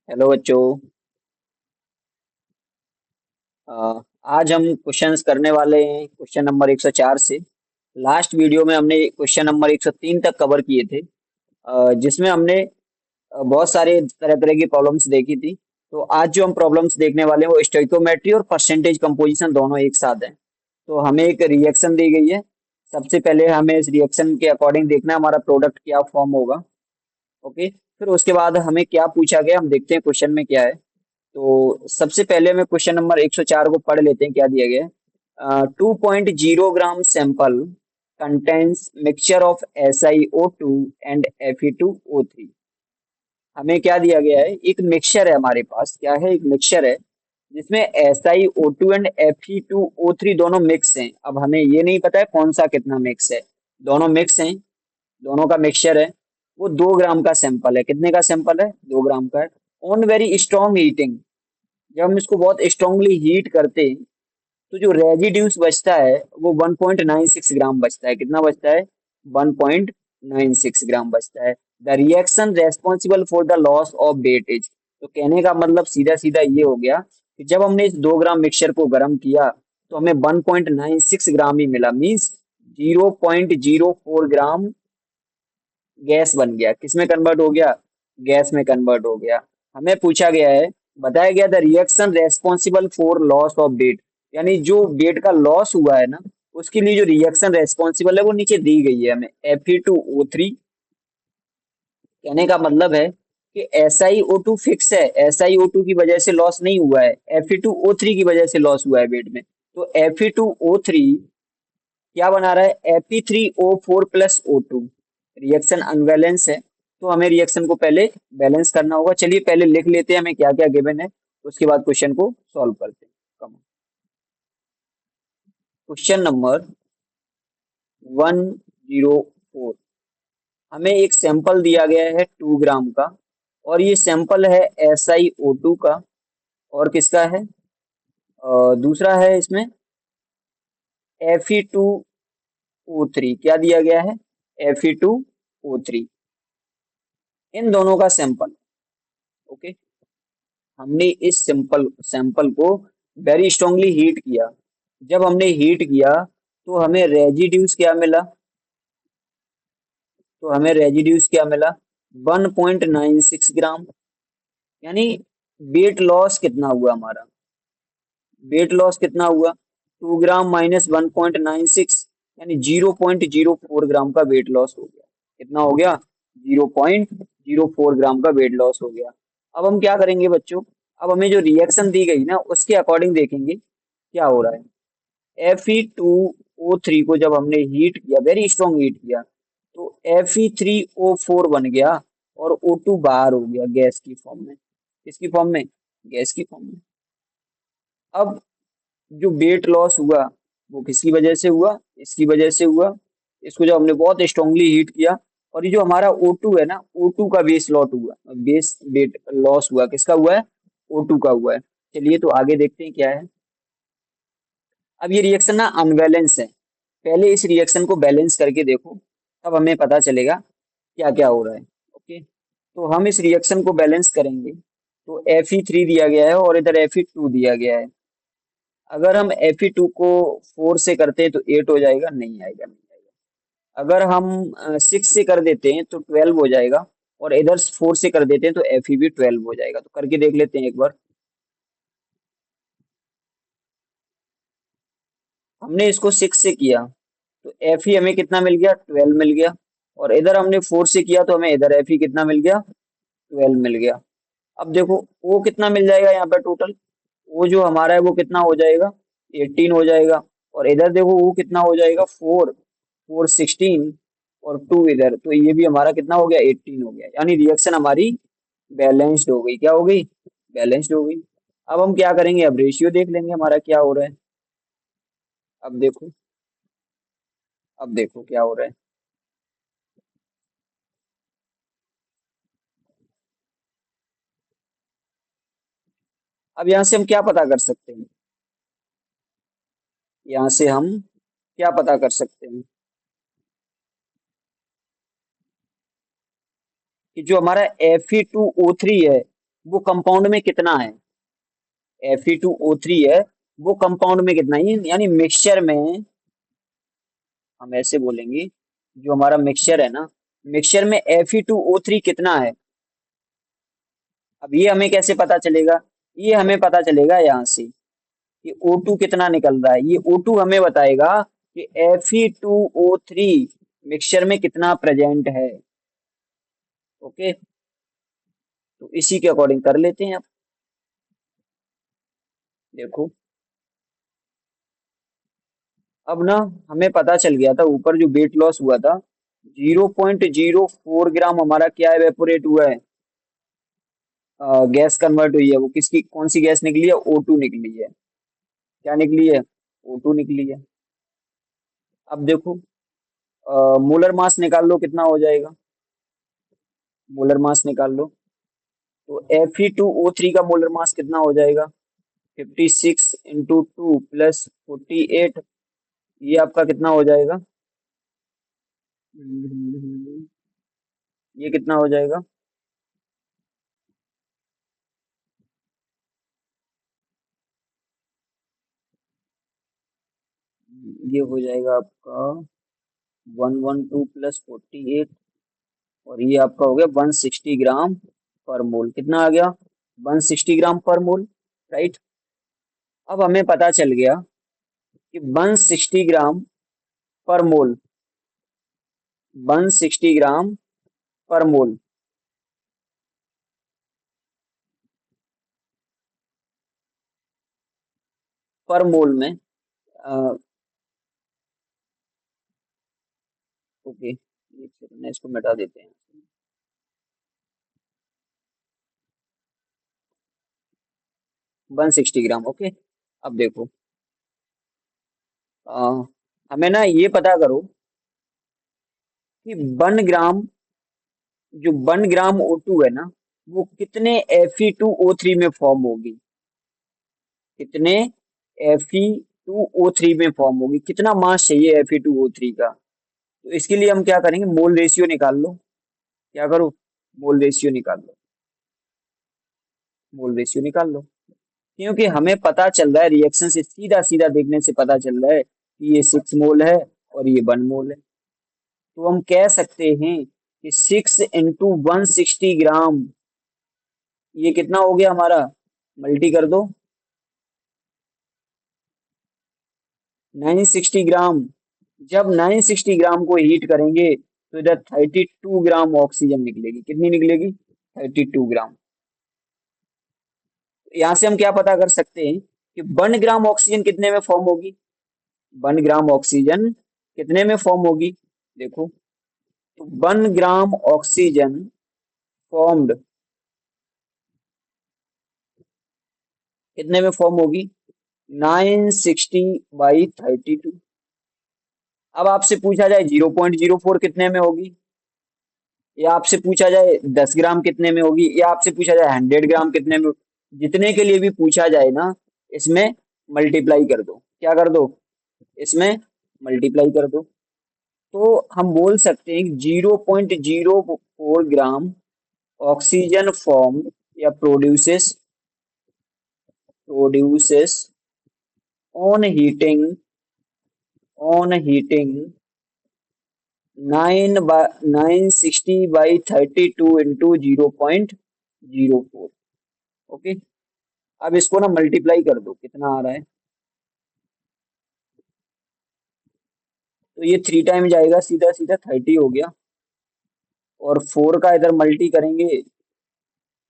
Hello बच्चों। अ, आज हम क्वेश्चंस करने वाले हैं क्वेश्चन नंबर 104 से। लास्ट वीडियो में हमने क्वेश्चन नंबर 103 तक कवर किए थे, जिसमें हमने बहुत सारे तरह तरह की प्रॉब्लम्स देखी थी। तो आज जो हम प्रॉब्लम्स देखने वाले हैं वो स्टोइकोमेट्री और परसेंटेज कंपोजिशन दोनों एक साथ हैं। तो हमें एक रिएक्शन दी गई है। सबसे पहले हमें इस रिएक्शन के अकॉर्डिंग देखना है हमारा प्रोडक्ट क्या फॉर्म होगा। ओके, फिर उसके बाद हमें क्या पूछा गया हम देखते हैं क्वेश्चन में क्या है। तो सबसे पहले में क्वेश्चन नंबर 104 को पढ़ लेते हैं क्या दिया गया है। 2.0 gram sample contains mixture of SiO2 and Fe2O3। हमें क्या दिया गया है, एक मिक्सचर है हमारे पास, क्या है, एक मिक्सचर है जिसमें SiO2 एंड Fe2O3 दोनों मिक्स हैं। अब हमें ये नहीं पता है कौन सा कितना मिक्स है, दोनों मिक्स हैं, दोनों का मिक्सचर है। वो 2 ग्राम का सैंपल है। कितने का सैंपल है? 2 ग्राम का है। ऑन वेरी स्ट्रॉन्ग हीटिंग, जब हम इसको बहुत स्ट्रांगली हीट करते हैं तो जो रेजिड्यूस बचता है वो 1.96 ग्राम बचता है। कितना बचता है? 1.96 ग्राम बचता है। The reaction responsible for the loss of weightage. तो कहने का मतलब सीधा सीधा ये हो गया कि जब हमने इस 2 ग्राम मिक्सचर को गर्म किया तो हमें 1.96 ग्राम ही मिला, मीन्स 0.04 ग्राम गैस बन गया। किस में कन्वर्ट हो गया? गैस में कन्वर्ट हो गया। हमें पूछा गया है, बताया गया the reaction responsible for loss of weight, यानी जो वेट का लॉस हुआ है ना, उसके लिए जो रिएक्शन रेस्पॉन्सिबल है वो नीचे दी गई है हमें, Fe2O3। कहने का मतलब है कि SiO2 फिक्स है, SiO2 की वजह से लॉस नहीं हुआ है, Fe2O3 की वजह से लॉस हुआ है वेट में। तो Fe2O3 क्या बना रहा है? Fe3O4 plus O2। Reaction unbalance है, तो हमें रिएक्शन को पहले बैलेंस करना होगा। चलिए पहले लिख लेते हैं हमें क्या क्या गिवन है, उसके बाद क्वेश्चन को सॉल्व करते हैं। Question number 104। हमें एक सैंपल दिया गया है 2 ग्राम का, और ये सैंपल है SiO2 का, और किसका है? दूसरा है इसमें Fe2O3। क्या दिया गया है? Fe2O3। इन दोनों का सैंपल। ओके, हमने इस सैंपल सैंपल को वेरी स्ट्रांगली हीट किया। जब हमने हीट किया तो हमें रेजिड्यूस क्या मिला? तो हमें रेजिड्यूस क्या मिला? 1.96 ग्राम। यानी वेट लॉस कितना हुआ हमारा? वेट लॉस कितना हुआ? 2 ग्राम माइनस 1.96, यानी 0.04 ग्राम का वेट लॉस हो गया। कितना हो गया? 0.04 ग्राम का वेट लॉस हो गया। अब हम क्या करेंगे बच्चों, अब हमें जो रिएक्शन दी गई ना उसके अकॉर्डिंग देखेंगे क्या हो रहा है। Fe2O3 को जब हमने हीट किया, वेरी स्ट्रॉन्ग हीट किया, तो Fe3O4 बन गया और O2 बाहर हो गया गैस की फॉर्म में। किसकी फॉर्म में? गैस की फॉर्म में। अब जो वेट लॉस हुआ वो किसकी वजह से हुआ? इसकी वजह से हुआ। इसको जब हमने बहुत स्ट्रांगली हीट किया, और ये जो हमारा O2 है ना, O2 का बेस लॉट हुआ, बेस वेट लॉस हुआ। किसका हुआ है? O2 का हुआ है। चलिए तो आगे देखते हैं क्या है। अब ये रिएक्शन ना अनबैलेंस है, पहले इस रिएक्शन को बैलेंस करके देखो, तब हमें पता चलेगा क्या क्या हो रहा है। ओके, तो हम इस रिएक्शन को बैलेंस करेंगे। तो Fe3 दिया गया है और इधर Fe2 दिया गया है। अगर हम Fe2 को 4 से करते हैं तो 8 हो जाएगा, नहीं आएगा, नहीं आएगा। अगर हम 6 से कर देते हैं तो 12 हो जाएगा, और इधर 4 से कर देते हैं तो Fe भी 12 हो जाएगा। तो करके देख लेते हैं एक बार। हमने इसको 6 से किया तो Fe हमें कितना मिल गया? 12 मिल गया। और इधर हमने 4 से किया तो हमें इधर Fe कितना मिल गया? 12 मिल गया। अब देखो O कितना मिल जाएगा यहाँ पे टोटल? O जो हमारा है वो कितना हो जाएगा? 18 हो जाएगा। और इधर देखो O कितना हो जाएगा? 4, 4 16, और 2 इधर, तो ये भी हमारा कितना हो गया? 18 हो गया। यानी रिएक्शन हमारी बैलेंस्ड हो गई। क्या हो गई? बैलेंस्ड हो गई। अब हम क्या करेंगे, अब रेशियो देख लेंगे हमारा क्या हो रहा है। अब देखो, अब देखो क्या हो रहा है। अब यहाँ से हम क्या पता कर सकते हैं? यहाँ से हम क्या पता कर सकते हैं कि जो हमारा Fe2O3 है वो कंपाउंड में कितना है, Fe2O3 है, वो कंपाउंड में कितना है, यानी मिक्सचर में, हम ऐसे बोलेंगे, जो हमारा मिक्सचर है ना, मिक्सचर में Fe2O3 कितना है। अब ये हमें कैसे पता चलेगा, ये हमें पता चलेगा यहाँ से कि O2 कितना निकल रहा है, ये O2 हमें बताएगा कि Fe2O3 मिक्सचर में कितना प्रेजेंट है। ओके, तो इसी के अकॉर्डिंग कर लेते हैं। अब देखो, अब ना हमें पता चल गया था, ऊपर जो वेट लॉस हुआ था 0.04 ग्राम हमारा क्या एवेपोरेट हुआ है, गैस कन्वर्ट हुई है। वो किसकी, कौन सी गैस निकली है, O2 निकली है। क्या निकली है, O2 निकली है। अब देखो, मोलर मास निकाल लो कितना हो जाएगा, मोलर मास निकाल लो। तो Fe2O3 का मोलर मास कितना हो जाएगा, 56 इंटू 2 प्लस 48, ये आपका कितना हो जाएगा, ये कितना हो जाएगा, ये हो जाएगा आपका 112 प्लस 48, और ये आपका हो गया 160 ग्राम पर मोल। कितना आ गया, 160 ग्राम पर मोल, राइट। अब हमें पता चल गया कि 160 ग्राम पर मोल, 160 ग्राम पर मोल, पर मोल में, ओके, एक सेकंड में इसको मिटा देते हैं। 160 ग्राम, ओके। अब देखो, अ, हमें ना ये पता करो कि 1 ग्राम, जो 1 ग्राम O2 है ना, वो कितने Fe2O3 में फॉर्म होगी, कितने Fe2O3 में फॉर्म होगी, कितना मास चाहिए Fe2O3 का। तो इसके लिए हम क्या करेंगे, मोल रेशियो निकाल लो। क्या करो, मोल रेशियो निकाल लो, मोल रेशियो निकाल लो। क्योंकि हमें पता चल रहा है, रिएक्शन से सीधा सीधा देखने से पता चल रहा है कि ये 6 मोल है और ये 1 मोल है। तो हम कह सकते हैं कि 6 इंटू 160 ग्राम, ये कितना हो गया हमारा, मल्टी कर दो, 960 ग्राम। जब 960 ग्राम को हीट करेंगे तो इधर 32 ग्राम ऑक्सीजन निकलेगी। कितनी निकलेगी, 32 ग्राम। यहाँ से हम क्या पता कर सकते हैं कि 1 ग्राम ऑक्सीजन कितने में फॉर्म होगी, 1 ग्राम ऑक्सीजन कितने में फॉर्म होगी। देखो, तो 1 ग्राम ऑक्सीजन फॉर्म्ड कितने में फॉर्म होगी, 960/32। अब आपसे पूछा जाए 0.04 कितने में होगी, या आपसे पूछा जाए 10 ग्राम कितने में होगी, या आपसे पूछा जाए 100 ग्राम कितने में होगी, जितने के लिए भी पूछा जाए ना, इसमें मल्टीप्लाई कर दो। क्या कर दो, इसमें मल्टीप्लाई कर दो। तो हम बोल सकते हैं कि 0.04 ग्राम ऑक्सीजन फॉर्म या produces on heating 960/32 into 0.04। Okay, अब इसको ना मल्टीप्लाई कर दो, कितना आ रहा है, तो ये 3 टाइम जाएगा, सीधा सीधा 30 हो गया, और 4 का इधर मल्टी करेंगे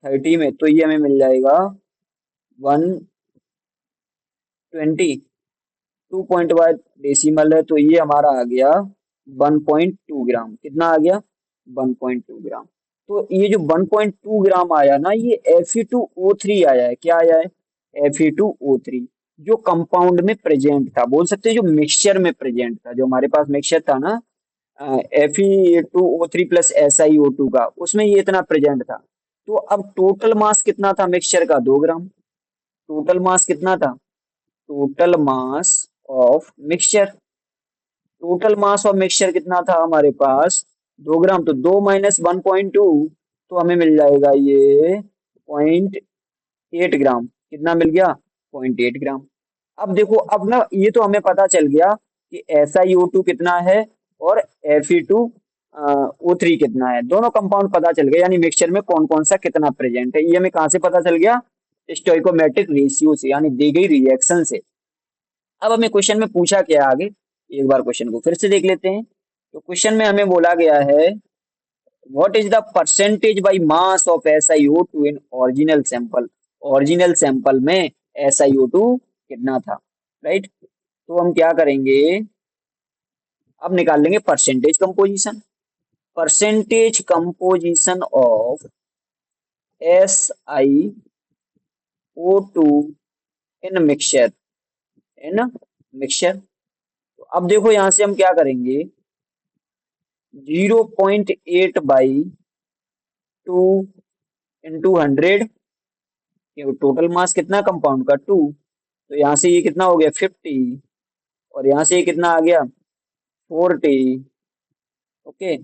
30 में, तो ये हमें मिल जाएगा 120। 2 पॉइंट बाद डेसिमल है, तो ये हमारा आ गया 1.2 ग्राम। कितना आ गया, 1.2 ग्राम। तो ये जो 1.2 ग्राम आया ना, ये Fe2O3 आया है। क्या आया है, Fe2O3, जो कंपाउंड में प्रेजेंट था, बोल सकते हैं जो मिक्सचर में प्रेजेंट था, जो हमारे पास मिक्सचर था ना, Fe2O3 प्लस SiO2 का, उसमें ये इतना प्रेजेंट था। तो अब टोटल मास कितना था मिक्सचर का, 2 ग्राम। टोटल मास कितना था, total mass of mixture, total mass of mixture कितना था हमारे पास, 2 ग्राम। तो 2 माइनस 1.2, तो हमें मिल जाएगा ये 0.8 ग्राम। कितना मिल गया? 0.8 ग्राम। अब देखो, अब ना ये तो हमें पता चल गया कि SiO2 कितना है और Fe2O3 कितना है। दोनों कंपाउंड पता चल गए, यानी मिक्सचर में कौन कौन सा कितना प्रेजेंट है। ये हमें कहाँ से पता चल गया? स्टोइकोमेट्रिक रेशियो से, यानी दी गई रिएक्शन से। अब हमें क्वेश्चन में पूछा क्या है आगे, एक बार क्वेश्चन को फिर से देख लेते हैं। तो क्वेश्चन में हमें बोला गया है, what is the percentage by mass of SiO2 in original sample. Original sample में SiO2 कितना था, राइट। तो हम क्या करेंगे, अब निकाल लेंगे percentage composition. Percentage composition of SiO2 in mixture, in mixture. तो अब देखो यहां से हम क्या करेंगे, 0.8 बाई 2 इंटू 100। टोटल मास कितना कंपाउंड का? 2। तो यहाँ से ये कितना हो गया? 50। और यहाँ से ये कितना आ गया? 40। ओके,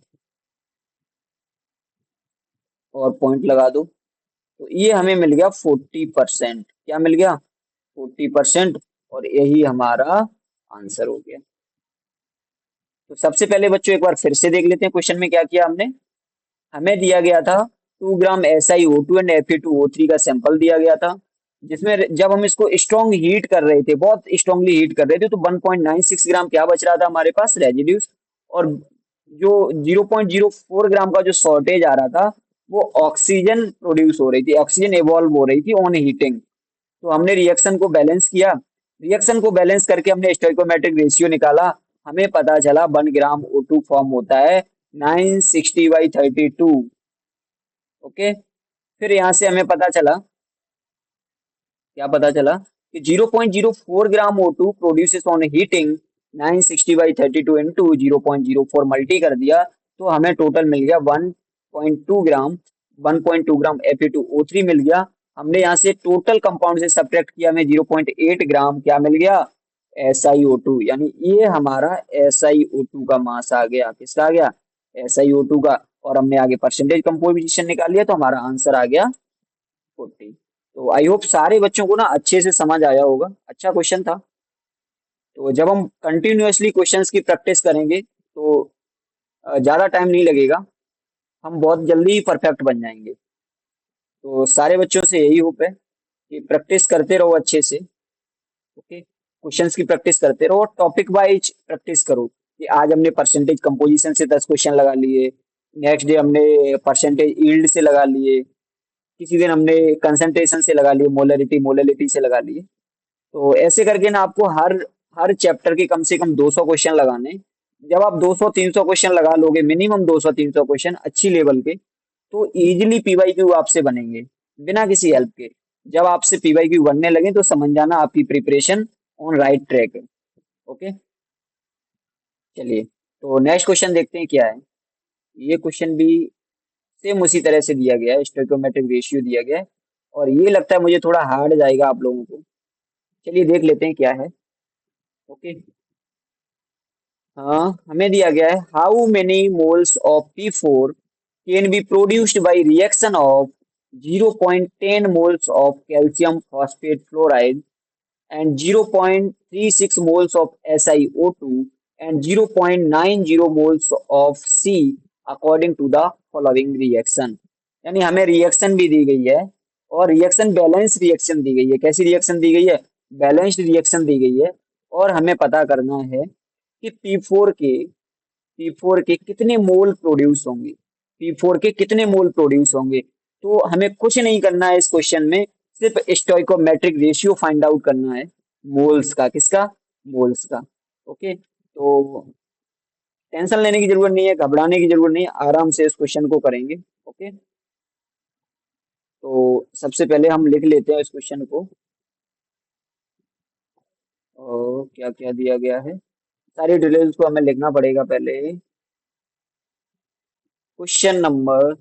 और पॉइंट लगा दो। तो ये हमें मिल गया 40%। क्या मिल गया? 40%। और यही हमारा आंसर हो गया। तो सबसे पहले बच्चों एक बार फिर से देख लेते हैं क्वेश्चन में क्या किया हमने। हमें दिया गया था 2 ग्राम SiO2 एंड Fe2O3 का सैंपल दिया गया था, जिसमें जब हम इसको स्ट्रॉन्ग हीट कर रहे थे, बहुत स्ट्रांगली हीट कर रहे थे, तो 1.96 ग्राम क्या बच रहा था हमारे पास? रेजिड्यूज। और जो 0.04 ग्राम का जो शॉर्टेज आ रहा था, वो ऑक्सीजन प्रोड्यूस हो रही थी, ऑक्सीजन इवॉल्व हो रही थी ऑन हीटिंग। तो हमने रिएक्शन को बैलेंस किया। रिएक्शन को बैलेंस करके हमने स्टोइकोमेट्रिक रेशियो निकाला। हमें पता चला 1 ग्राम O2 फॉर्म होता है 960/32। ओके, फिर यहाँ से हमें पता चला, क्या पता चला कि 0.04 ग्राम O2 produces on heating 960/32 into 0.04 multi कर दिया, तो हमें टोटल मिल गया 1.2 ग्राम। 1.2 ग्राम Fe2O3 मिल गया। हमने यहाँ से टोटल कंपाउंड से सब्ट्रैक्ट किया, हमें 0.8 ग्राम क्या मिल गया? SiO2। यानी ये हमारा SiO2 का मास आ गया। किसका आ गया? SiO2 का। और हमने आगे परसेंटेज कंपोजिशन निकाल लिया, तो हमारा आंसर आ गया 40। तो आई होप सारे बच्चों को ना अच्छे से समझ आया होगा। अच्छा क्वेश्चन था। तो जब हम कंटिन्यूअसली क्वेश्चंस की प्रैक्टिस करेंगे, तो ज्यादा टाइम नहीं लगेगा, हम बहुत जल्दी ही परफेक्ट बन जाएंगे। तो सारे बच्चों से यही होप है कि प्रैक्टिस करते रहो अच्छे से। ओके, क्वेश्चंस की प्रैक्टिस करते रहो, टॉपिक वाइज प्रैक्टिस करो। कि आज हमने परसेंटेज कंपोजिशन से 10 क्वेश्चन लगा लिए, नेक्स्ट डे हमने परसेंटेज यील्ड से लगा लिए, किसी दिन हमने कंसंट्रेशन से लगा लिए, मोलरिटी मोलरिटी से लगा लिए। तो ऐसे करके ना आपको हर हर चैप्टर के कम से कम 200 क्वेश्चन लगाने। जब आप 200-300 क्वेश्चन लगा लोगे, मिनिमम 200-300 क्वेश्चन अच्छी लेवल के, तो इजीली पीवाईक्यू आपसे बनेंगे बिना किसी हेल्प के। जब आपसे पीवाईक्यू बनने लगे तो समझ जाना आपकी प्रिपरेशन ऑन राइट ट्रैक है। ओके, चलिए, तो नेक्स्ट क्वेश्चन देखते हैं क्या है। ये क्वेश्चन भी सेम उसी तरह से दिया गया है, स्टोइकोमेट्रिक रेशियो दिया गया है। और ये लगता है मुझे थोड़ा हार्ड जाएगा आप लोगों को। चलिए देख लेते हैं क्या है। ओके, हाँ, हमें दिया गया है, how many moles of P4 can be produced by reaction of 0.10 moles of calcium phosphate fluoride and 0.36 moles of SiO2 and 0.90 moles of C according to the following reaction। यानी हमें रिएक्शन भी दी गई है, और रिएक्शन बैलेंस रिएक्शन दी गई है। कैसी reaction दी गई है? बैलेंस्ड रिएक्शन दी गई है। और हमें पता करना है कि P4 के कितने मोल प्रोड्यूस होंगे। P4 के कितने मोल प्रोड्यूस होंगे। तो हमें कुछ नहीं करना है इस क्वेश्चन में, सिर्फ स्टोइकोमेट्रिक रेशियो फाइंड आउट करना है मोल्स का। किसका? मोल्स का। ओके, तो टेंशन लेने की जरूरत नहीं है, घबराने की जरूरत नहीं है, आराम से इस क्वेश्चन को करेंगे। ओके, तो सबसे पहले हम लिख लेते हैं इस क्वेश्चन को। और क्या क्या दिया गया है, सारी डिटेल्स को हमें लिखना पड़ेगा पहले। Question number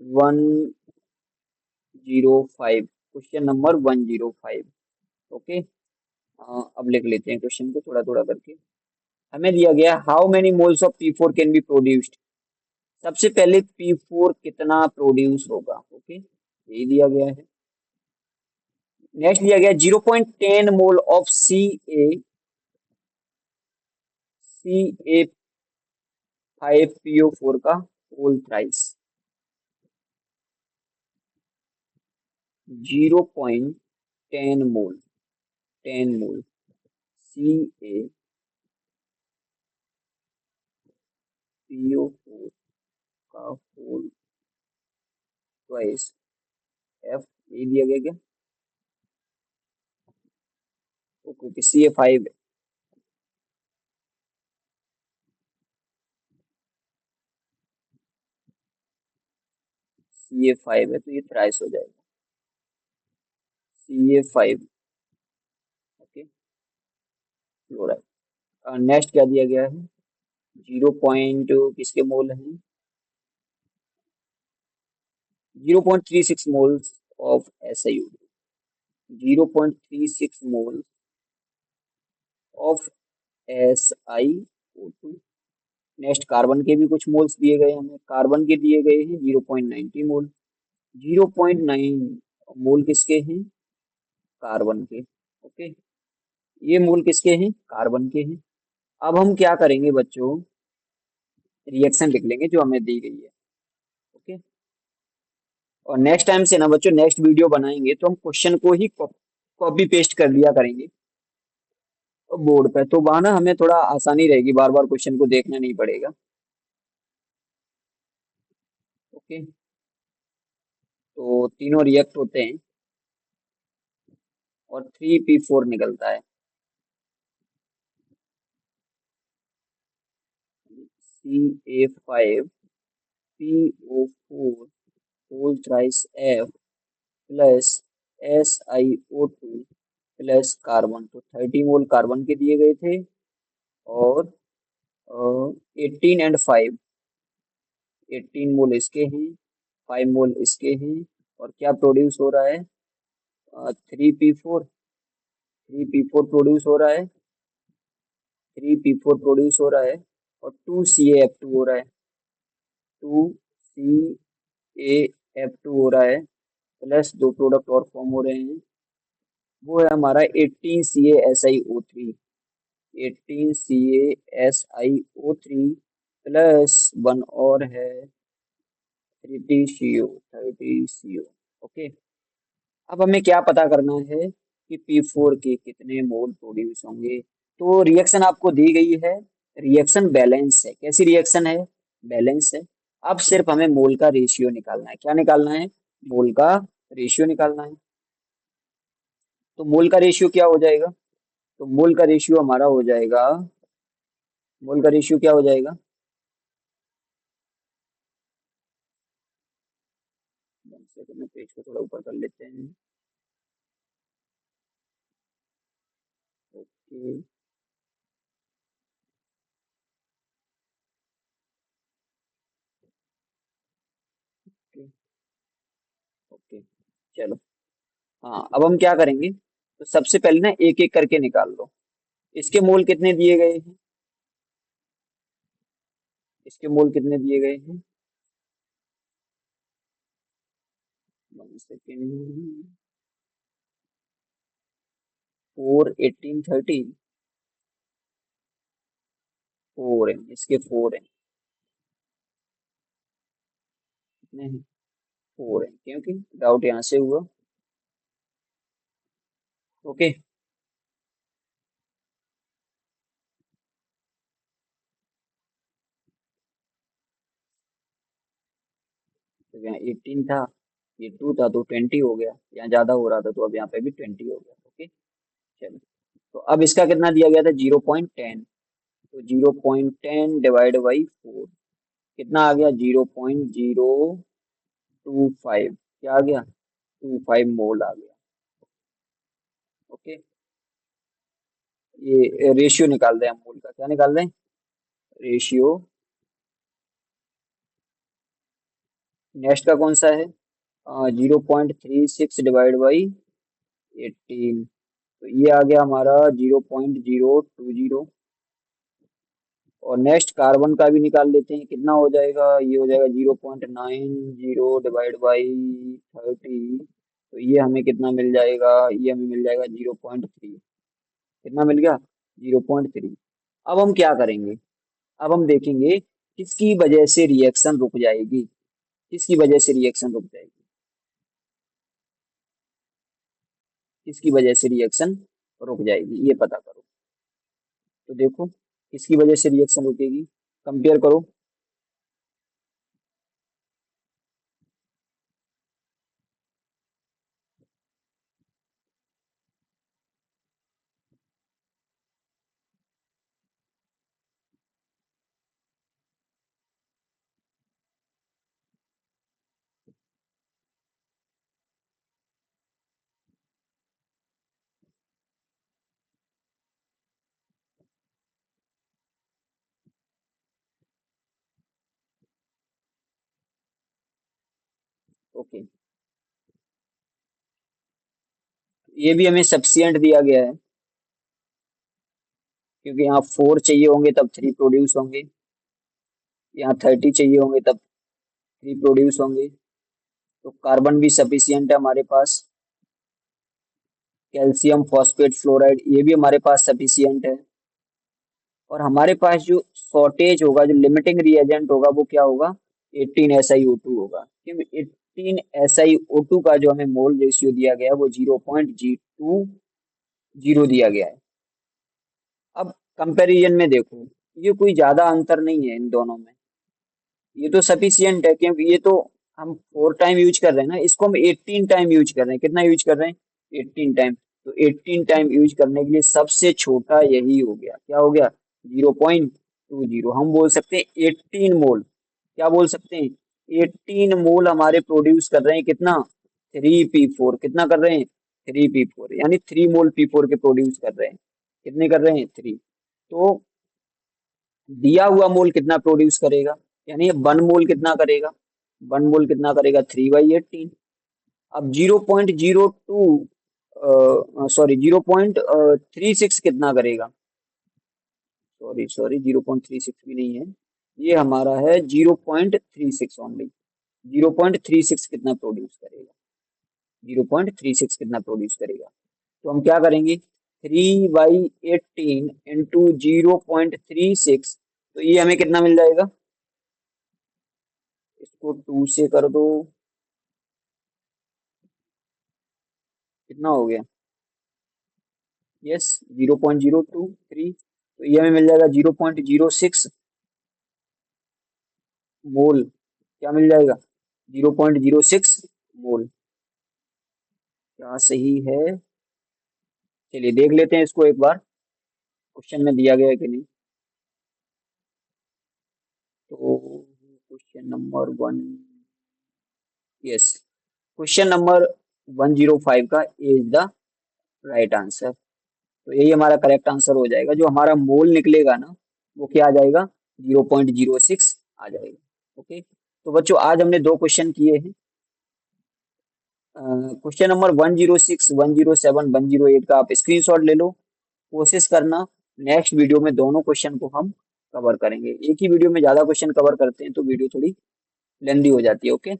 105। Question number 105। Okay, अब लिख लेते हैं क्वेश्चन को थोड़ा थोड़ा करके। हमें दिया गया, how many moles of P4 can be produced. सबसे पहले P4 कितना प्रोड्यूस होगा। ओके, यही दिया गया है। नेक्स्ट दिया गया 0.10 मोल ऑफ CA5PO4 का होल थ्राइस। 0.10 मोल, 10 मोल CaPO4 का होल थ्राइस एफ, ये दिया गया क्या? ओके, CA5 है। CA5 है तो ये थ्राइस हो जाएगा, CA5। Okay, chloride. नेक्स्ट क्या दिया गया है? 0. किसके मोल है? 0.36 moles of SiO2, 0.36 mole of SiO2। Next carbon के भी कुछ मोल्स दिए गए हमें, कार्बन के दिए गए हैं 0.90 मोल। 0.9 मोल किसके हैं? कार्बन के। ओके, ये मोल किसके हैं? कार्बन के हैं। अब हम क्या करेंगे बच्चों? रिएक्शन लिख लेंगे जो हमें दी गई है। ओके, और नेक्स्ट टाइम से ना बच्चों, नेक्स्ट वीडियो बनाएंगे तो हम क्वेश्चन को ही कॉपी पेस्ट कर लिया करेंगे बोर्ड पे, तो वहां ना हमें थोड़ा आसानी रहेगी, बार बार क्वेश्चन को देखना नहीं पड़ेगा। ओके, तो तीनों रिएक्ट होते हैं और 3P4 निकलता है। CA5PO4 whole thrice F plus SiO2 plus carbon, तो 30 मोल कार्बन के दिए गए थे और 18 and 5, 18 मोल इसके हैं, 5 मोल इसके हैं, और क्या प्रोड्यूस हो रहा है? 3P4, 3P4 प्रोड्यूस हो रहा है, 3P4 प्रोड्यूस हो रहा है, और 2CaF2 हो रहा है, 2CaF2 हो रहा है, प्लस दो प्रोडक्ट और फॉर्म हो रहे हैं, वो है हमारा 18CaSiO3, 18CaSiO3 प्लस वन और है 30CO, 30CO। ओके, अब हमें क्या पता करना है कि P4 के कितने मोल प्रोड्यूस होंगे। तो रिएक्शन आपको दी गई है, रिएक्शन बैलेंस है। कैसी रिएक्शन है? बैलेंस है। अब सिर्फ हमें मोल का रेशियो निकालना है। क्या निकालना है? मोल का रेशियो निकालना है। तो मोल का रेशियो क्या हो जाएगा? तो मोल का रेशियो हमारा हो जाएगा, मोल का रेशियो क्या हो जाएगा? एक सेकंड में पेज को थोड़ा ऊपर कर लेते हैं। ओके, ओके, ओके, चलो। हाँ, अब हम क्या करेंगे? तो सबसे पहले ना एक एक करके निकाल लो। इसके मोल कितने दिए गए हैं? इसके मोल कितने दिए गए हैं? 1 सेकेंड। 4, 18, 13, 4 है, इसके 4 है। कितने हैं? 4 है, क्योंकि डाउट यहाँ से हुआ। ओके, तो यहाँ 18 था, ये 2 था तो 20 हो गया, यहाँ ज्यादा हो रहा था तो अब यहाँ पे भी 20 हो गया। ओके, चलो। तो अब इसका कितना दिया गया था? 0.10, तो 0.10 डिवाइड बाई 4 कितना आ गया? 0.025, क्या आ गया? 25 मोल आ गया। ओके, ये रेशियो निकाल रहे हैं हम मोल का। क्या निकाल रहे हैं? रेशियो। नेक्स्ट का कौन सा है? 0.36 डिवाइड बाई 18, तो ये आ गया हमारा 0.020। और नेक्स्ट कार्बन का भी निकाल लेते हैं, कितना हो जाएगा? ये हो जाएगा 0.90 डिवाइड बाई 30, तो ये हमें कितना मिल जाएगा, ये हमें मिल जाएगा 0.3। कितना मिल गया, 0.3। अब हम क्या करेंगे, अब हम देखेंगे किसकी वजह से रिएक्शन रुक जाएगी, किसकी वजह से रिएक्शन रुक जाएगी, किसकी वजह से रिएक्शन रुक जाएगी, ये पता करो। तो देखो किसकी वजह से रिएक्शन रुकेगी, कंपेयर करो। ओके, ये भी हमें सफिशिएंट दिया गया है, क्योंकि यहाँ 4 चाहिए होंगे तब 3 प्रोड्यूस होंगे, यहाँ 30 चाहिए होंगे तब 3 प्रोड्यूस होंगे। तो कार्बन भी सफिशिएंट है हमारे पास, कैल्शियम फॉस्फेट फ्लोराइड ये भी हमारे पास सफिशिएंट है। और हमारे पास जो शॉर्टेज होगा, जो लिमिटिंग रिएजेंट होगा, वो क्या होगा, 18 SiO2 होगा, क्योंकि 18 SiO2 का जो हमें मोल रेशियो दिया गया है वो 0.020 दिया गया है। अब कंपैरिजन में देखो, ये कोई ज्यादा अंतर नहीं है इन दोनों में, ये तो सफिशियंट है, क्योंकि ये तो हम 4 टाइम यूज कर रहे हैं ना, इसको हम 18 टाइम यूज कर रहे हैं। कितना यूज कर रहे हैं, 18 टाइम। तो 18 टाइम यूज करने के लिए सबसे छोटा यही हो गया, क्या हो गया, 0.20। हम बोल सकते हैं 18 मोल, क्या बोल सकते हैं, 18 मोल हमारे प्रोड्यूस कर रहे हैं, कितना, 3p4। कितना कर रहे हैं, 3p4, यानी 3 मोल p4 के प्रोड्यूस कर रहे हैं। कितने कर रहे हैं, 3। तो दिया हुआ मोल कितना प्रोड्यूस करेगा, यानी ये 1 मोल कितना करेगा, 1 मोल कितना करेगा, 3/18। अब 0.02, सॉरी 0.36 कितना करेगा, सॉरी सॉरी 0.36 भी नहीं है, ये हमारा है 0.36 ओनली। 0.36 कितना प्रोड्यूस करेगा, 0.36 कितना प्रोड्यूस करेगा। तो हम क्या करेंगे, 3/18 × 0.36, तो ये हमें कितना मिल जाएगा, इसको 2 से कर दो, कितना हो गया, यस 0.023। तो ये हमें मिल जाएगा 0.06 मोल, क्या मिल जाएगा, 0.06 मोल। क्या सही है, चलिए देख लेते हैं इसको एक बार, क्वेश्चन में दिया गया है कि नहीं। तो question number 1, yes, question number 105 का ए इज द राइट आंसर। तो यही हमारा करेक्ट आंसर हो जाएगा, जो हमारा मोल निकलेगा ना, वो क्या आ जाएगा, 0.06 आ जाएगा। ओके, तो बच्चों आज हमने 2 क्वेश्चन किए हैं। क्वेश्चन नंबर 106, 107, 108 का आप स्क्रीनशॉट ले लो। कोशिश करना नेक्स्ट वीडियो में दोनों क्वेश्चन को हम कवर करेंगे, एक ही वीडियो में ज्यादा क्वेश्चन कवर करते हैं तो वीडियो थोड़ी लेंदी हो जाती है। Okay,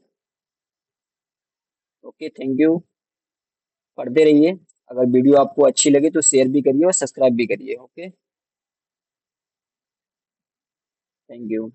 okay, thank you. पढ़ते रहिए, अगर वीडियो आपको अच्छी लगे तो शेयर भी करिए और सब्सक्राइब भी करिए। Okay, thank you.